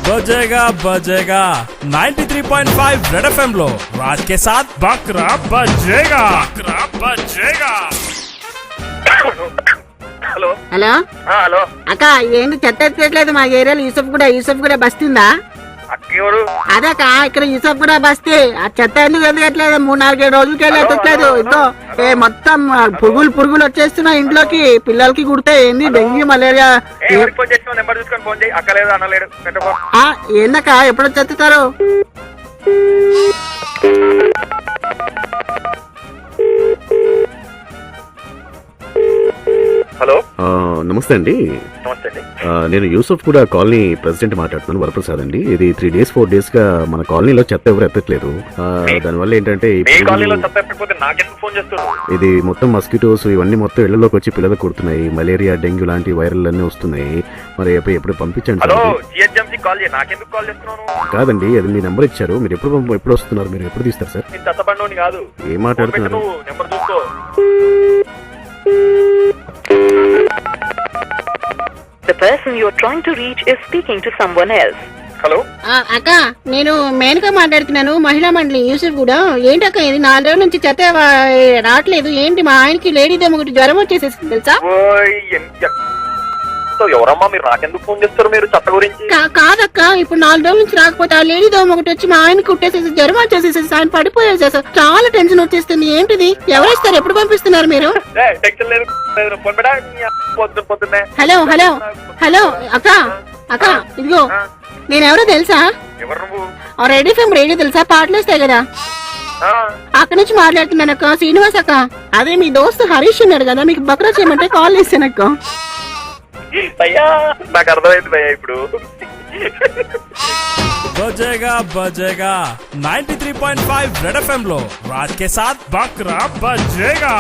बजेगा बजेगा 93.5 red FM लो राज के साथ बकरा बजेगा హలో హలో హలో అక్క ఏంటి చెత్త ఎత్తట్లేదు మా ఏరియాలో యూసఫ్ కూడా బస్తుందా అక్కెవరు? అదక్క ఇక్కడ యూసఫ్ కూడా బస్తీ ఆ చెత్త ఎందుకు ఎత్తట్లేదు 3-4 రోజులకి వెళ్ళి ఎత్తట్లేదు ఇదో మొత్తం పురుగులు వచ్చేస్తున్నాయి ఇంట్లోకి పిల్లలకి కుడితే ఏంది డెంగ్యూ మలేరియా ఫోన్ చేసిన నెంబర్ చూసుకొని ఫోన్ చేయి. అక్కలేదు అనలేడు పెట్టబో. ఏందక్క ఎప్పుడు చెత్తుతారు హలో నమస్తే అండి. నమస్తే అండి. నేను యూసఫ్ కూడా కాలనీ ప్రెసిడెంట్ మాట్లాడుతున్నాను, వరప్రసాద్ అండి. ఇది 3 days 4 days గా మన కాలనీలో చెత్త ఎవరు ఎత్తట్లేదు. దానివల్ల ఏంటంటే ఇది మొత్తం మస్కిటోస్ ఇవన్నీ మొత్తం ఇళ్లలోకి వచ్చి పిల్లలకు కొడుతున్నాయి. మలేరియా డెంగ్యూ లాంటి వైరల్ అన్నీ వస్తున్నాయి. మరి ఎప్పుడు పంపించండి. కాదండి, అది మీ నెంబర్ ఇచ్చారు. మీరు ఎప్పుడు వస్తున్నారు? మీరు ఎప్పుడు తీస్తారు సార్? ఏం మాట్లాడుతున్నారు? The person you are trying to reach is speaking to someone else. Hello అక్క నేను మేనకా మాట్లాడుతున్నాను, మహిళా మండలి యూసఫ్ కూడా. ఏంటక్క ఇది 4 రోజుల నుంచి చెత్త రావట్లేదు ఏంటి? మా ఆయనకి లేడీ దమ్మ ఒకటి జ్వరం వచ్చేసేసింది తెలుసా? ఎవరమ్మా మీరు? నాకెందుకు ఫోన్ చేస్తారు మీరు చెత్త గురించి? కాదక్క, ఇప్పుడు 4 రోజుల నుంచి రాకపోతే ఆ లేడీ దోమ ఒకటి వచ్చి మా ఆయన కుట్టేసేసి జ్వరం వచ్చేసేసి ఆయన పడిపోయేసేసి చాలా టెన్షన్ వచ్చేస్తుంది. ఏంటిది? ఎవరిస్తారు? ఎప్పుడు పంపిస్తున్నారు మీరు? హలో హలో హలో అక్క అక్క ఇదిగో నేనెవరో తెలుసా? రెడ్ ఎఫ్ఎం రేడియో తెలుసా? పాటలు వస్తాయి కదా, అక్కడి నుంచి మాట్లాడుతున్నాను అక్క. శ్రీనివాస్ అక్క, అదే మీ దోస్తు హరీష్ ఉన్నాడు కదా, మీకు బక్రా చేయమంటే కాల్ చేశాను అక్క. భయ్యా నాకు అర్థమైంది భయ్యా ఇప్పుడు. बजेगा बजेगा 93.5 रेड एफएम लो राज के साथ बकरा बजेगा